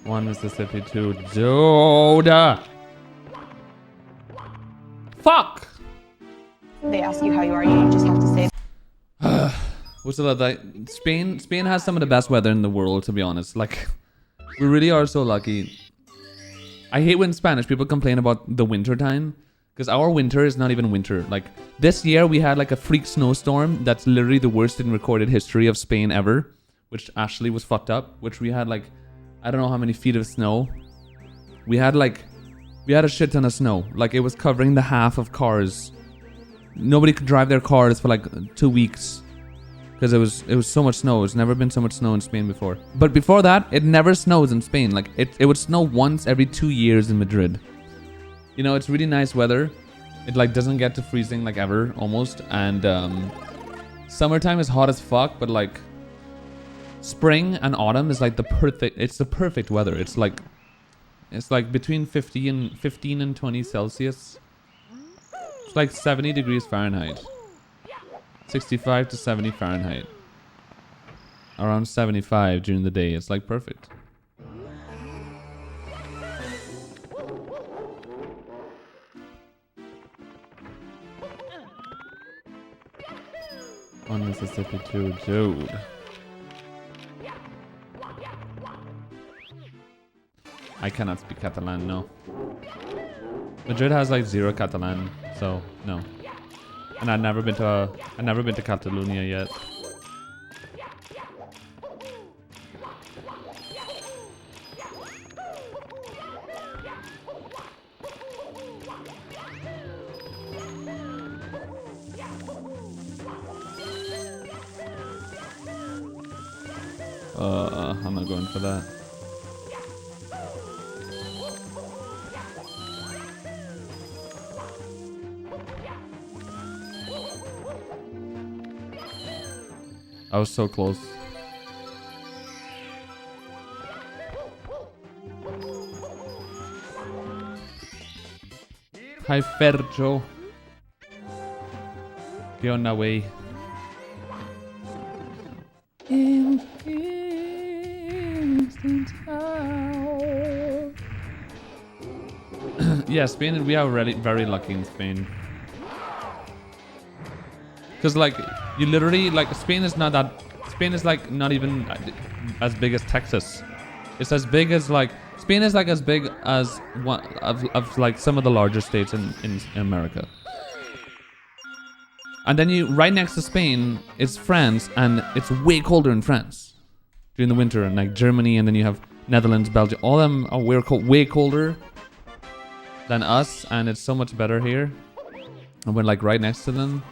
1 Mississippi, 2 Joda. Fuck! They ask you how you are, you just have to say. What's the other? Spain has some of the best weather in the world, to be honest. Like, we really are so lucky. I hate when Spanish people complain about the winter time, because our winter is not even winter. Like, this year we had like a freak snowstorm that's literally the worst in recorded history of Spain ever, which actually was fucked up. Which we had like, I don't know how many feet of snow. We had a shit ton of snow. Like, it was covering the half of cars. Nobody could drive their cars for like 2 weeks. Because it was so much snow. It's never been so much snow in Spain before. But before that, it never snows in Spain. Like, it would snow once every 2 years in Madrid. You know, it's really nice weather. It like doesn't get to freezing like ever, almost. And summertime is hot as fuck, but like spring and autumn is like the perfect weather. It's like between 15 and 20 Celsius. It's like 70 degrees Fahrenheit. 65 to 70 Fahrenheit. Around 75 during the day. It's like perfect. On Mississippi 2, dude. I cannot speak Catalan, no. Madrid has like 0 Catalan, so no. And I've never been to Catalonia yet. I'm not going for that. I was so close. Hi, Ferjo. ¿Qué onda, wey? Yeah, Spain, we are really very lucky in Spain. Because like, you literally, like, Spain is like not even as big as Texas. It's as big as like, Spain is like as big as one of like some of the larger states in America. And then right next to Spain is France, and it's way colder in France during the winter, and like Germany, and then you have Netherlands, Belgium, all of them are way colder than us, and it's so much better here. And we're like right next to them.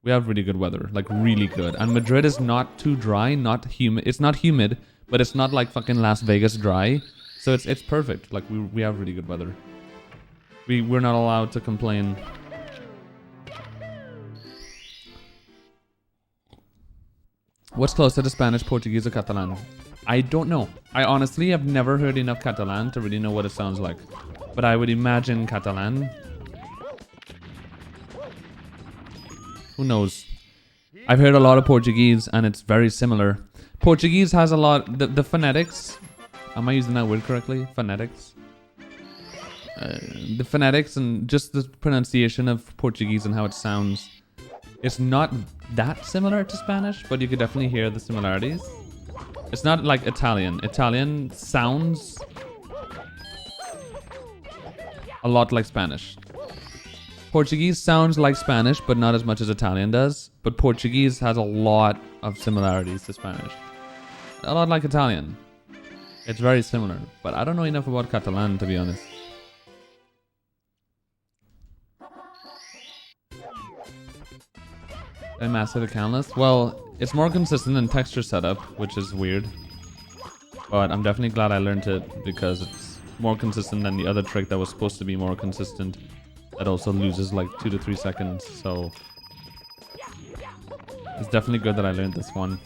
We have really good weather, like really good. And Madrid is not too dry, not humid. It's not humid, but it's not like fucking Las Vegas dry. So it's perfect. Like we have really good weather. We're not allowed to complain. What's closer to Spanish, Portuguese, or Catalan? I don't know. I honestly have never heard enough Catalan to really know what it sounds like. But I would imagine Catalan. Who knows? I've heard a lot of Portuguese and it's very similar. Portuguese has a lot... The phonetics... Am I using that word correctly? Phonetics? The phonetics and just the pronunciation of Portuguese and how it sounds. It's not that similar to Spanish, but you could definitely hear the similarities. It's not like Italian. Italian sounds a lot like Spanish. Portuguese sounds like Spanish, but not as much as Italian does. But Portuguese has a lot of similarities to Spanish. A lot like Italian. It's very similar, but I don't know enough about Catalan, to be honest. I master the countless? Well, it's more consistent than texture setup, which is weird. But I'm definitely glad I learned it because it's more consistent than the other trick that was supposed to be more consistent. That also loses like 2 to 3 seconds, so it's definitely good that I learned this one.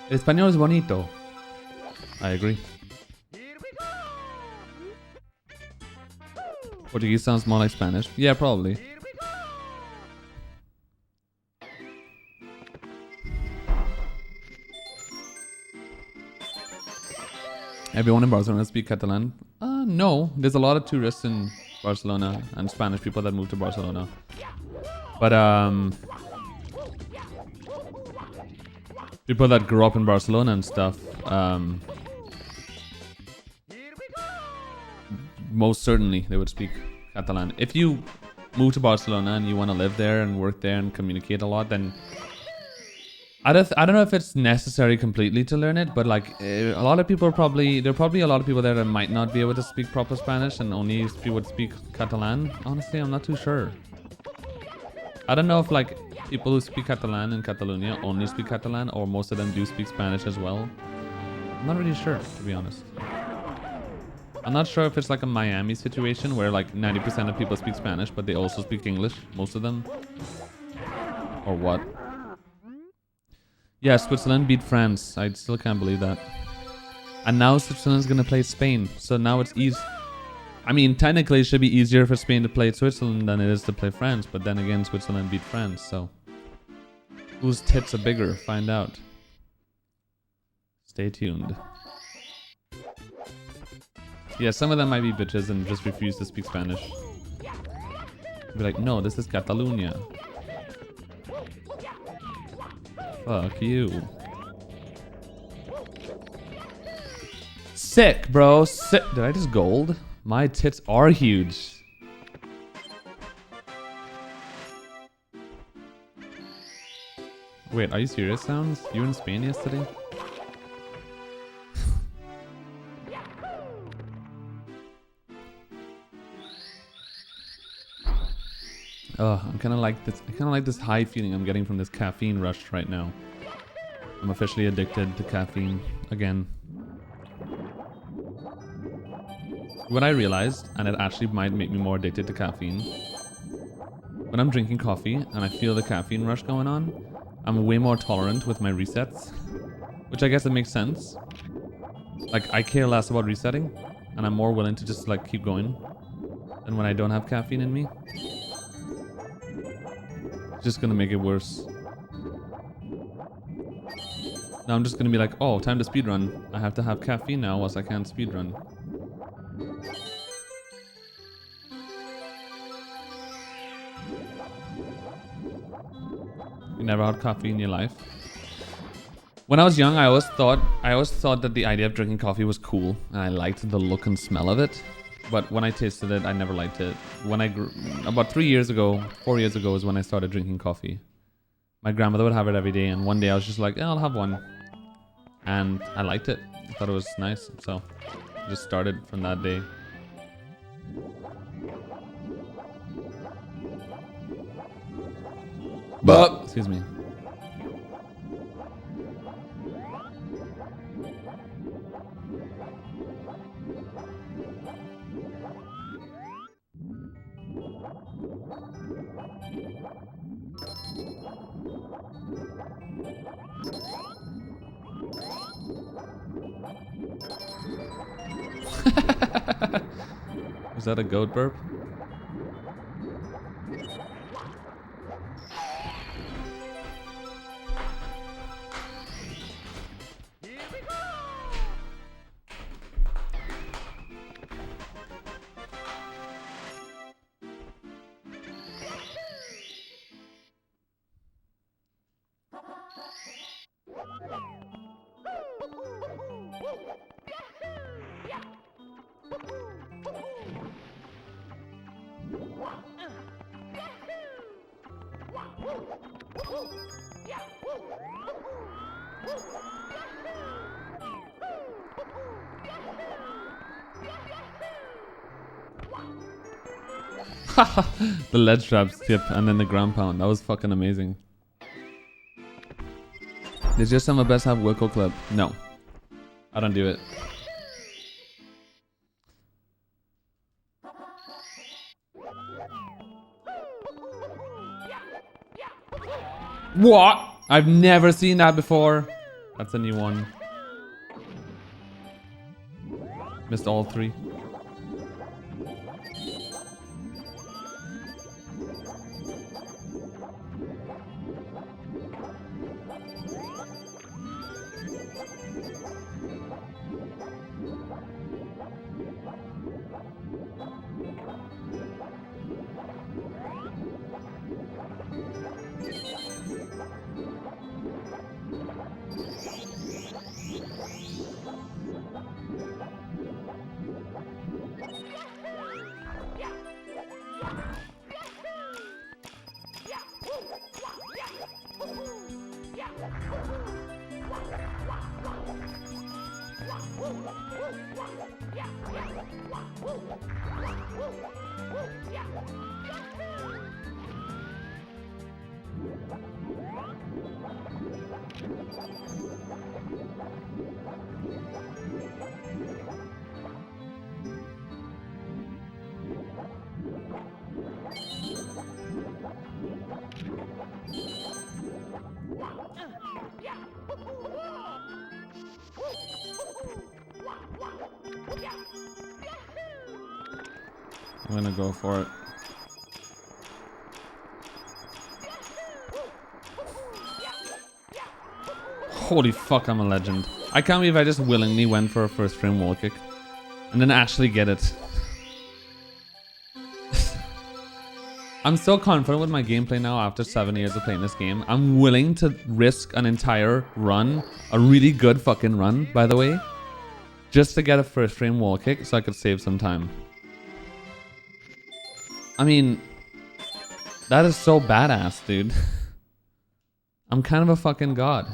Español es bonito. I agree. Portuguese sounds more like Spanish. Yeah, probably. Everyone in Barcelona speak Catalan? No. There's a lot of tourists in Barcelona and Spanish people that move to Barcelona. But people that grew up in Barcelona and stuff, most certainly they would speak Catalan. If you move to Barcelona and you want to live there and work there and communicate a lot, then I don't know if it's necessary completely to learn it, but like a lot of people there are probably a lot of people there that might not be able to speak proper Spanish and only would speak Catalan. Honestly, I'm not too sure. I don't know if like people who speak Catalan in Catalonia only speak Catalan or most of them do speak Spanish as well. I'm not really sure, to be honest. I'm not sure if it's like a Miami situation where like 90% of people speak Spanish but they also speak English, most of them, or what. Yeah, Switzerland beat France. I still can't believe that. And now Switzerland's gonna play Spain. So now it's easy. I mean, technically it should be easier for Spain to play Switzerland than it is to play France. But then again, Switzerland beat France. So whose tits are bigger? Find out. Stay tuned. Yeah, some of them might be bitches and just refuse to speak Spanish. Be like, no, this is Catalonia. Fuck you. Sick, bro. Sick. Did I just gold? My tits are huge. Wait, are you serious, Sounds? You were in Spain yesterday? Oh, I kind of like this high feeling I'm getting from this caffeine rush right now. I'm officially addicted to caffeine again. What I realized, and it actually might make me more addicted to caffeine, when I'm drinking coffee and I feel the caffeine rush going on, I'm way more tolerant with my resets, which I guess it makes sense. Like, I care less about resetting, and I'm more willing to just like keep going than when I don't have caffeine in me. Just gonna make it worse. Now I'm just gonna be like, oh, time to speedrun. I have to have caffeine now, else I can't speedrun. You never had coffee in your life? When I was young, I always thought that the idea of drinking coffee was cool, and I liked the look and smell of it. But when I tasted it, I never liked it. When I grew, about 4 years ago is when I started drinking coffee. My grandmother would have it every day, and one day I was just like, I'll have one. And I liked it. I thought it was nice, so I just started from that day. But excuse me. Was that a goat burp? The ledge trap tip and then the ground pound. That was fucking amazing. Did just some of best have Wilco clip? No. I don't do it. What? I've never seen that before. That's a new one. Missed all 3. I'm gonna go for it. Holy fuck, I'm a legend. I can't believe I just willingly went for a first frame wall kick and then actually get it. I'm so confident with my gameplay now after 7 years of playing this game. I'm willing to risk an entire run, a really good fucking run, by the way, just to get a first frame wall kick so I could save some time. I mean, that is so badass, dude. I'm kind of a fucking god.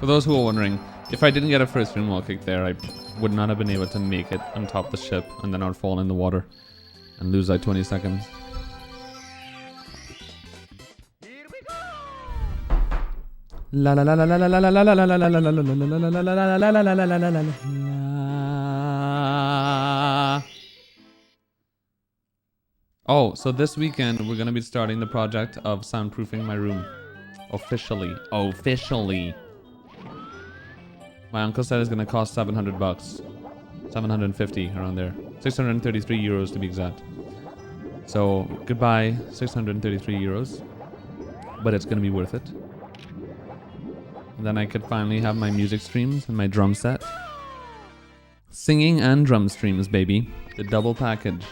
For those who are wondering, if I didn't get a first frame wall kick there, I would not have been able to make it on top of the ship, and then I would fall in the water and lose like 20 seconds. La la la la la la la la la la la la la la la la la la. Oh, so this weekend we're gonna be starting the project of soundproofing my room. Officially. My uncle said it's gonna cost 700 bucks. 750 around there. 633 euros to be exact. So goodbye 633 euros. But it's gonna be worth it. And then I could finally have my music streams and my drum set. Singing and drum streams, baby. The double package.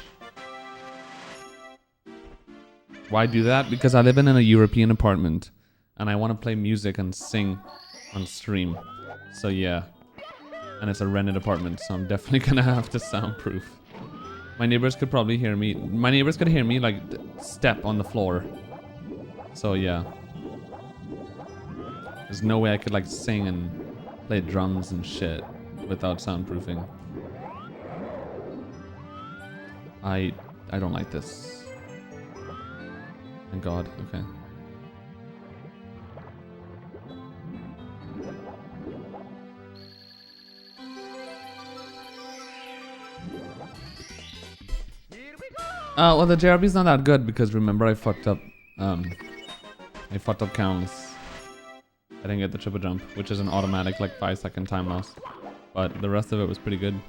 Why do that? Because I live in a European apartment and I want to play music and sing on stream. So yeah. And it's a rented apartment, so I'm definitely gonna have to soundproof. My neighbors could probably hear me. My neighbors could hear me like step on the floor. So yeah. There's no way I could like sing and play drums and shit without soundproofing. I don't like this. Thank God. Okay. Well, the JRB's not that good because remember I fucked up counts. I didn't get the triple jump, which is an automatic like 5-second time loss. But the rest of it was pretty good.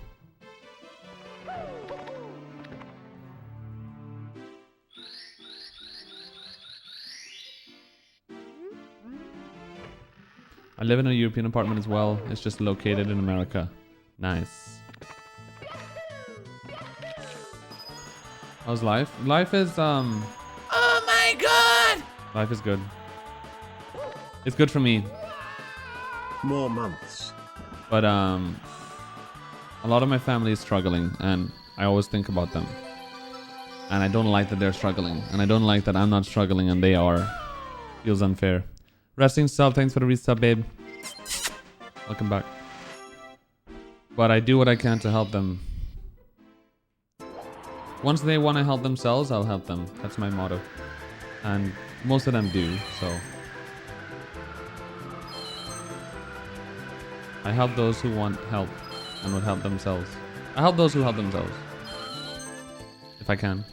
I live in a European apartment as well. It's just located in America. Nice. How's life? Life is Oh my god! Life is good. It's good for me. More months. But a lot of my family is struggling and I always think about them. And I don't like that they're struggling. And I don't like that I'm not struggling and they are. Feels unfair. Resting sub, thanks for the resub, babe. Welcome back. But I do what I can to help them. Once they want to help themselves, I'll help them. That's my motto. And most of them do, so. I help those who want help and would help themselves. I help those who help themselves. If I can.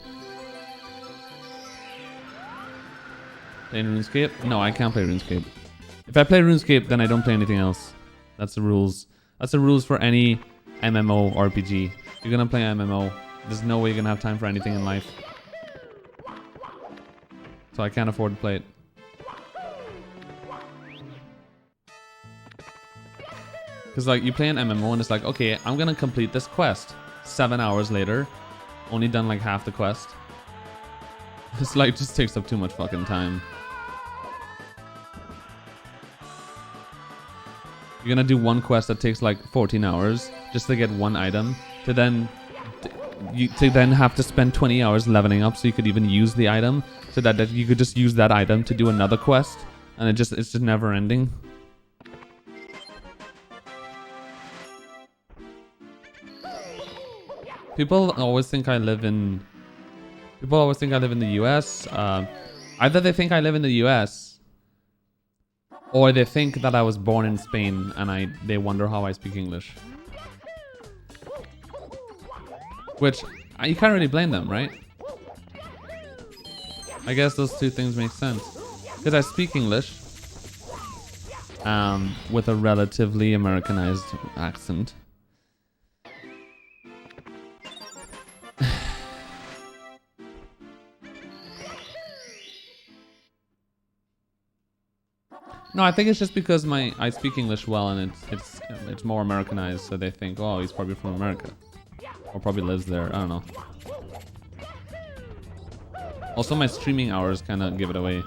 Playing RuneScape? No, I can't play RuneScape. If I play RuneScape, then I don't play anything else. That's the rules. That's the rules for any MMO RPG. If you're gonna play MMO, there's no way you're gonna have time for anything in life. So I can't afford to play it. Because like you play an MMO and it's like, okay, I'm gonna complete this quest. 7 hours later, only done like half the quest. It's like just takes up too much fucking time. You're gonna do one quest that takes like 14 hours just to get one item, to then have to spend 20 hours leveling up so you could even use the item, so that you could just use that item to do another quest, and it's just never ending. People always think I live in the US. Either they think I live in the US, or they think that I was born in Spain and they wonder how I speak English. Which, you can't really blame them, right? I guess those two things make sense. Because I speak English with a relatively Americanized accent. No, I think it's just because I speak English well and it's more Americanized, so they think, oh, he's probably from America. Or probably lives there, I don't know. Also, my streaming hours kind of give it away.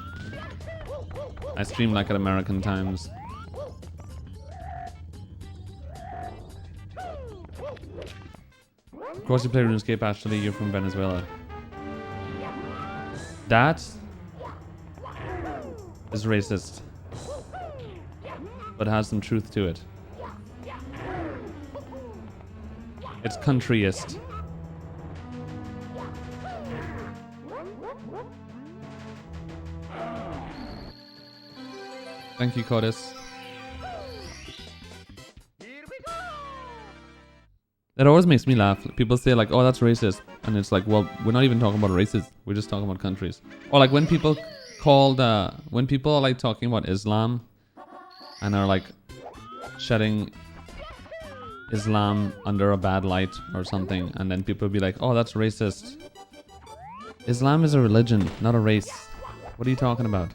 I stream like at American times. Of course you play RuneScape, actually, you're from Venezuela. That is racist, but has some truth to it. It's countryist. Thank you, Codis. That always makes me laugh. People say like, oh, that's racist. And it's like, well, we're not even talking about races. We're just talking about countries. Or like when people when people are like talking about Islam and are like shedding Islam under a bad light or something, and then people be like, oh, that's racist. Islam is a religion, not a race. What are you talking about?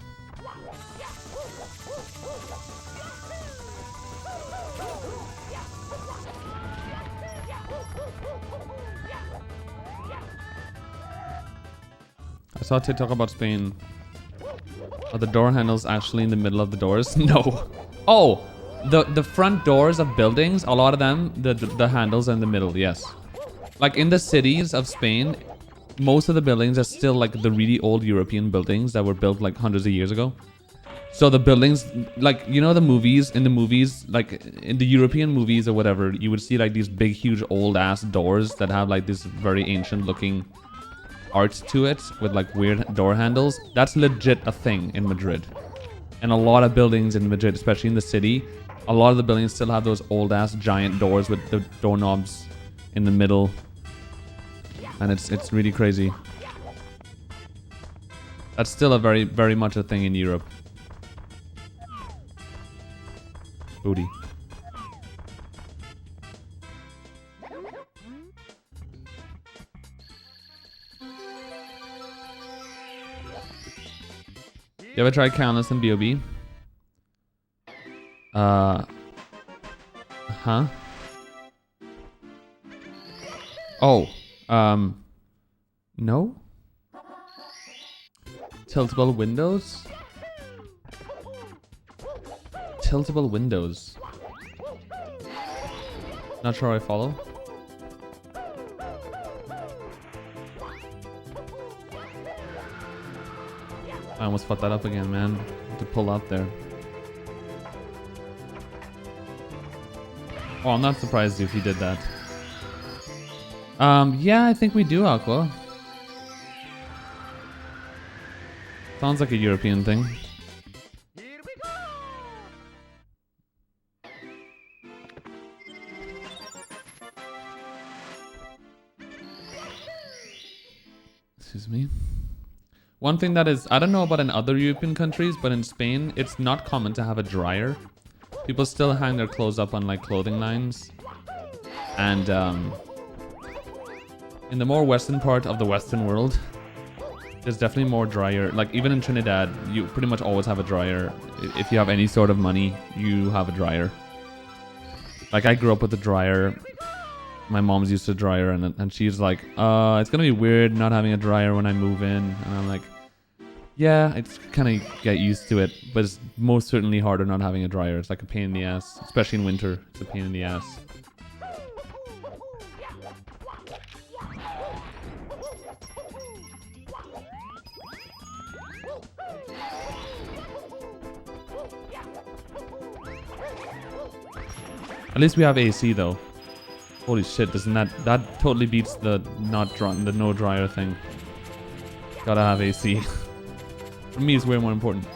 I saw a TikTok about Spain. Are the door handles actually in the middle of the doors? No. Oh, the front doors of buildings, a lot of them, the handles are in the middle, yes. Like in the cities of Spain, most of the buildings are still like the really old European buildings that were built like hundreds of years ago. So the buildings, like, you know, in the movies, like in the European movies or whatever, you would see like these big, huge, old ass doors that have like this very ancient looking art to it with like weird door handles. That's legit a thing in Madrid. And a lot of buildings in Madrid, especially in the city, a lot of the buildings still have those old ass giant doors with the doorknobs in the middle. And it's really crazy. That's still a very, very much a thing in Europe. Booty. You ever tried Countless in BoB? Huh? Oh, no? Tiltable windows? Tiltable windows. Not sure I follow. I almost fucked that up again, man. To pull out there. Oh, I'm not surprised if he did that. Yeah, I think we do, Aqua. Sounds like a European thing. Excuse me. One thing that is, I don't know about in other European countries, but in Spain, it's not common to have a dryer. People still hang their clothes up on like clothing lines. And in the more western part of the Western world, there's definitely more dryer. Like even in Trinidad, you pretty much always have a dryer. If you have any sort of money, you have a dryer. Like I grew up with a dryer. My mom's used to a dryer, and she's like, it's gonna be weird not having a dryer when I move in. And I'm like, yeah, it's kind of get used to it, but it's most certainly harder not having a dryer. It's like a pain in the ass, especially in winter. It's a pain in the ass. At least we have AC though. Holy shit, doesn't that totally beats the no dryer thing. Gotta have AC. For me, it's way more important.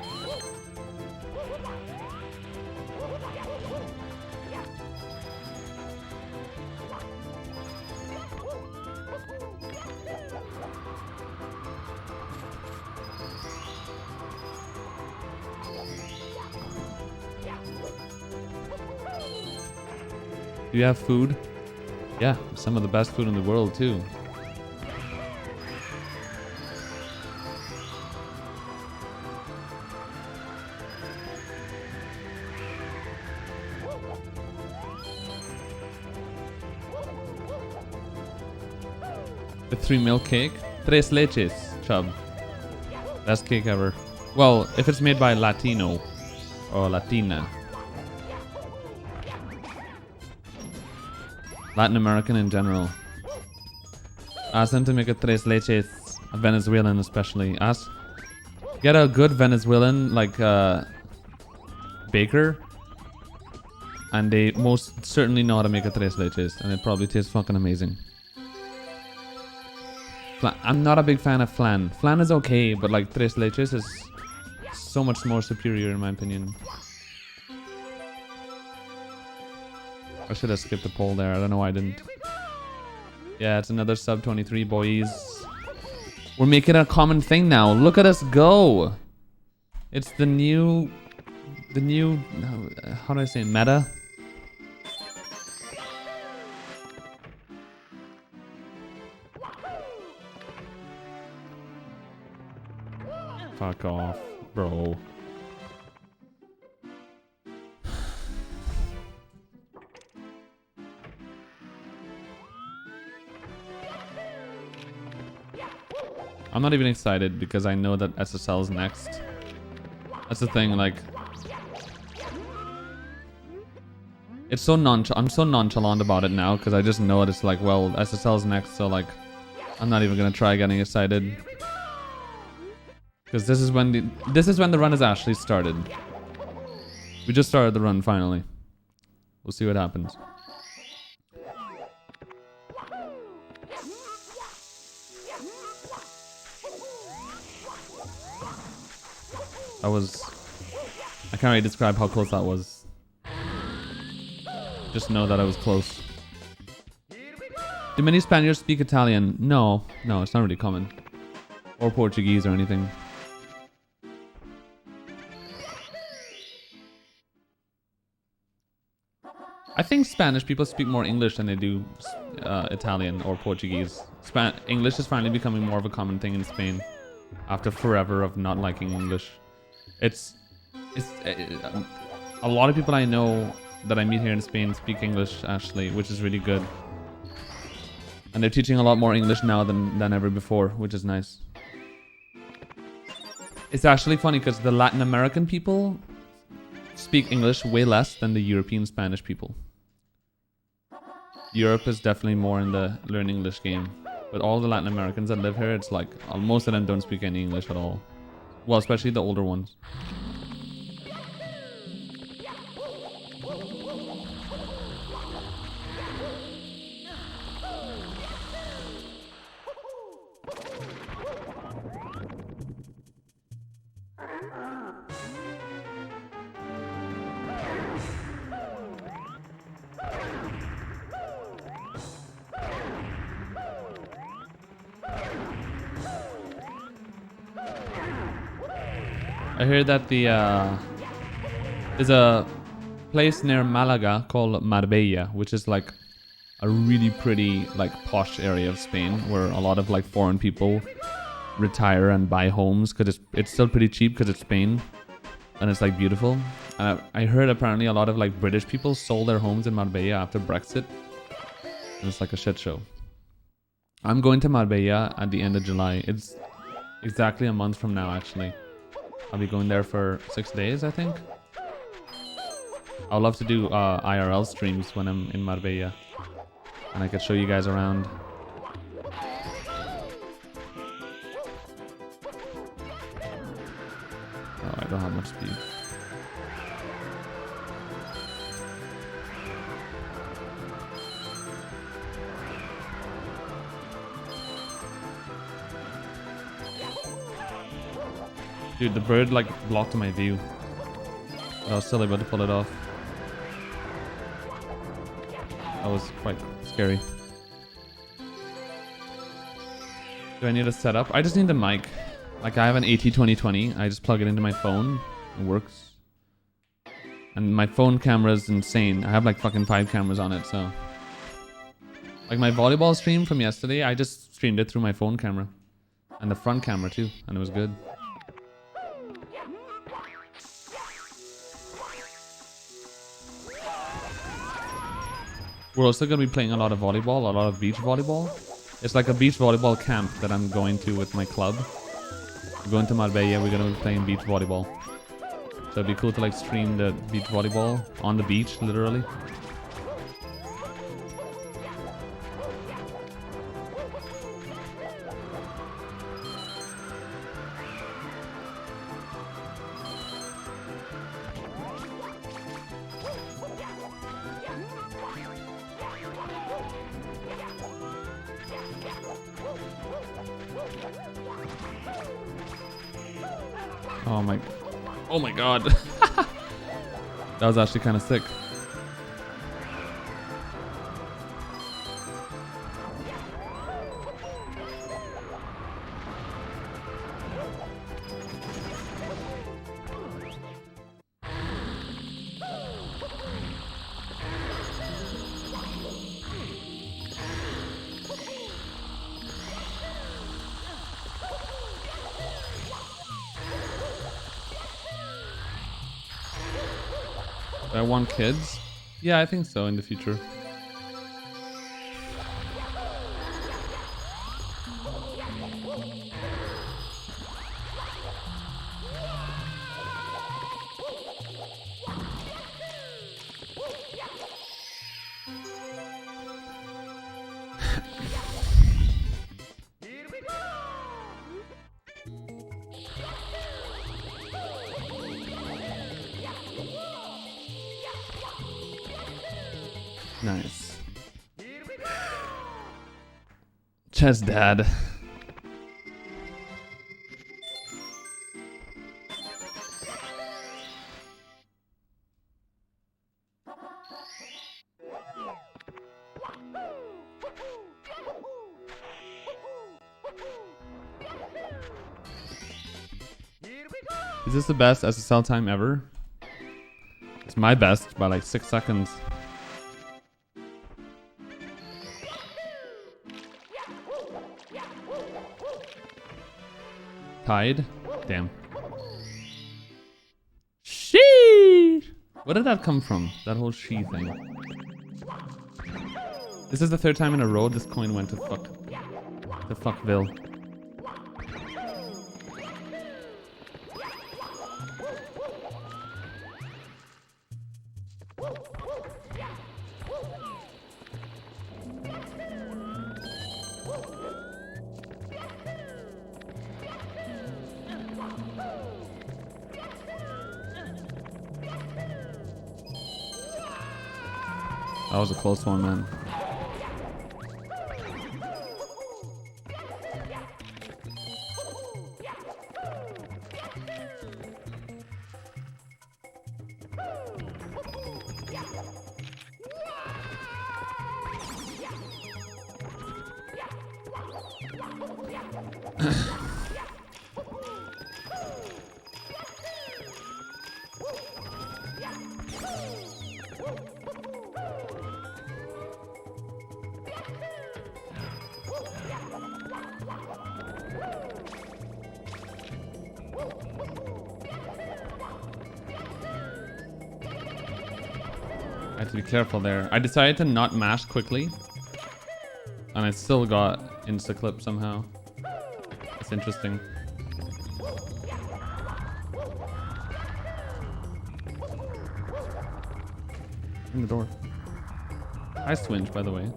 Do you have food? Yeah, some of the best food in the world too. The 3 milk cake? Tres leches, Chub. Best cake ever. Well, if it's made by Latino or Latina. Latin American in general. Ask them to make a tres leches, a Venezuelan especially. Get a good Venezuelan like baker, and they most certainly know how to make a tres leches, and it probably tastes fucking amazing. I'm not a big fan of flan. Flan is okay, but like tres leches is so much more superior in my opinion. I should have skipped the poll there. I don't know why I didn't. Yeah, it's another sub 23, boys. We're making a common thing now. Look at us go. It's the new, how do I say, meta? Fuck off, bro. I'm not even excited because I know that SSL is next. That's the thing, like... It's so I'm so nonchalant about it now because I just know it's like, well, SSL is next, so like... I'm not even gonna try getting excited. Because this is when the run has actually started. We just started the run finally. We'll see what happens. That was... I can't really describe how close that was. Just know that I was close. Do many Spaniards speak Italian? No, it's not really common. Or Portuguese or anything. I think Spanish people speak more English than they do Italian or Portuguese. English is finally becoming more of a common thing in Spain after forever of not liking English. It's a lot of people I know that I meet here in Spain speak English actually, which is really good. And they're teaching a lot more English now than ever before, which is nice. It's actually funny because the Latin American people speak English way less than the European Spanish people. Europe is definitely more in the learn English game. But all the Latin Americans that live here, it's like most of them don't speak any English at all. Well, especially the older ones. I heard that there's a place near Malaga called Marbella, which is like a really pretty, like, posh area of Spain where a lot of like foreign people retire and buy homes because it's still pretty cheap because it's Spain and it's like beautiful. And I heard apparently a lot of like British people sold their homes in Marbella after Brexit, and it's like a shit show. I'm going to Marbella at the end of July. It's exactly a month from now, actually. I'll be going there for 6 days, I think. I'd love to do IRL streams when I'm in Marbella, and I could show you guys around. Oh, I don't have much speed. Dude, the bird like blocked my view. I was still able to pull it off. That was quite scary. Do I need a setup? I just need the mic. Like, I have an AT2020. I just plug it into my phone. It works. And my phone camera is insane. I have like fucking 5 cameras on it, so. Like my volleyball stream from yesterday, I just streamed it through my phone camera. And the front camera too, and it was good. We're also going to be playing a lot of volleyball, a lot of beach volleyball. It's like a beach volleyball camp that I'm going to with my club. We're going to Marbella, we're going to be playing beach volleyball. So it'd be cool to like stream the beach volleyball on the beach, literally. Oh my god. That was actually kind of sick. Do I want kids? Yeah, I think so in the future. Nice. Chess dad. Is this the best SSL time ever? It's my best by like 6 seconds. Tied? Damn. Sheesh! Where did that come from? That whole she thing. This is the 3rd time in a row this coin went to fuck. To fuckville. That was a close one, man. I had to be careful there. I decided to not mash quickly. And I still got insta-clip somehow. That's interesting. In the door. Hi, Swinge, by the way.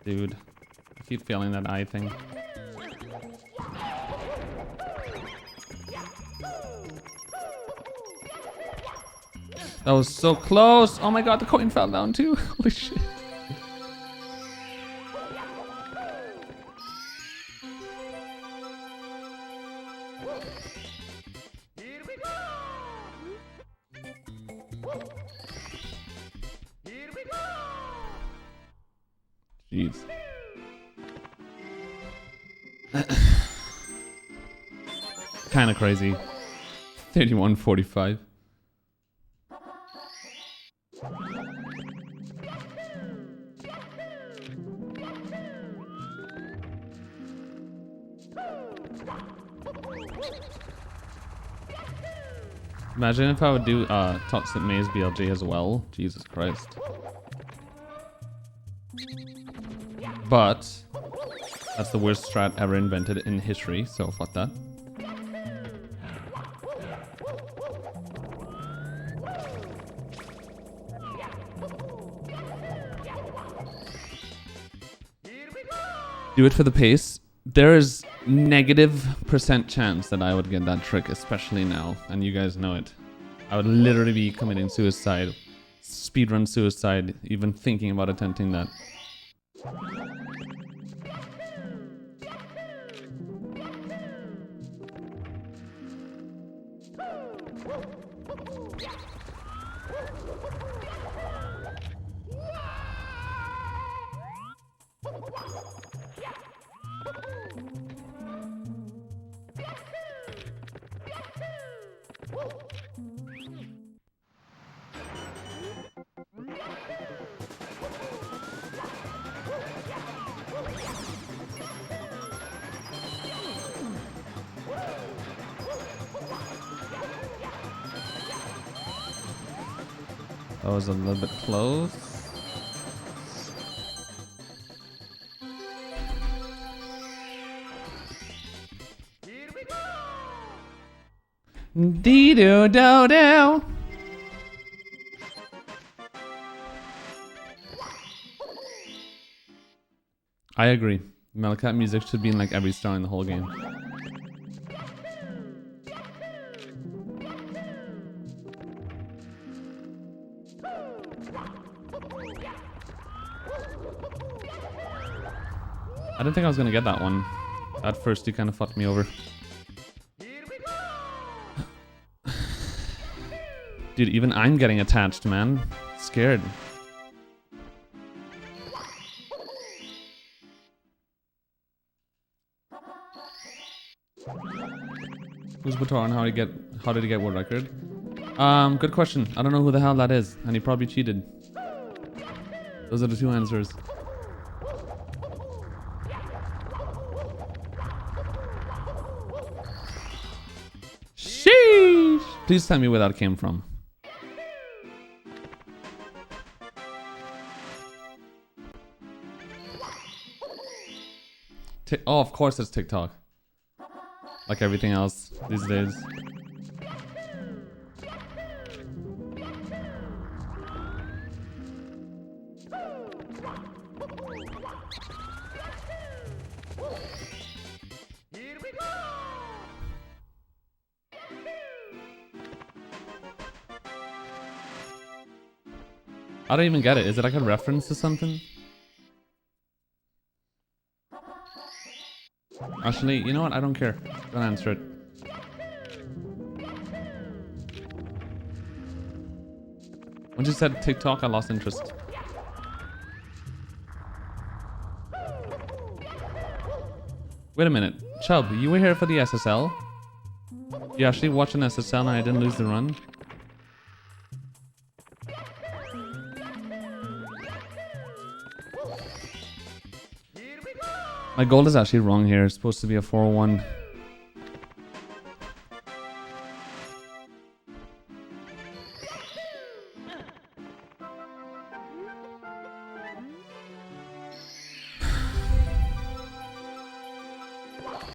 Dude, I keep failing that eye thing. That was so close. Oh my god, the coin fell down too. Holy shit. Jeez. Kind of crazy. 31:45. Imagine if I would do Toxic Maze BLG as well. Jesus Christ. But that's the worst strat ever invented in history, so fuck that. Do it for the pace. There is -% chance that I would get that trick, especially now, and you guys know it. I would literally be committing suicide, speedrun suicide, even thinking about attempting that. That was a little bit close. Dee doo do do. I agree. Melcat music should be in like every star in the whole game. I didn't think I was gonna get that one. At first, you kind of fucked me over. Dude, even I'm getting attached, man. Scared. Who's Batar and how did he get world record? Good question. I don't know who the hell that is, and he probably cheated. Those are the two answers. Sheesh! Please tell me where that came from. Oh, of course it's TikTok. Like everything else these days. I don't even get it. Is it like a reference to something? Actually, you know what? I don't care. Don't answer it. Once you said TikTok, I lost interest. Wait a minute. Chubb, you were here for the SSL? You actually watched an SSL and I didn't lose the run? My gold is actually wrong here. It's supposed to be a 4-1.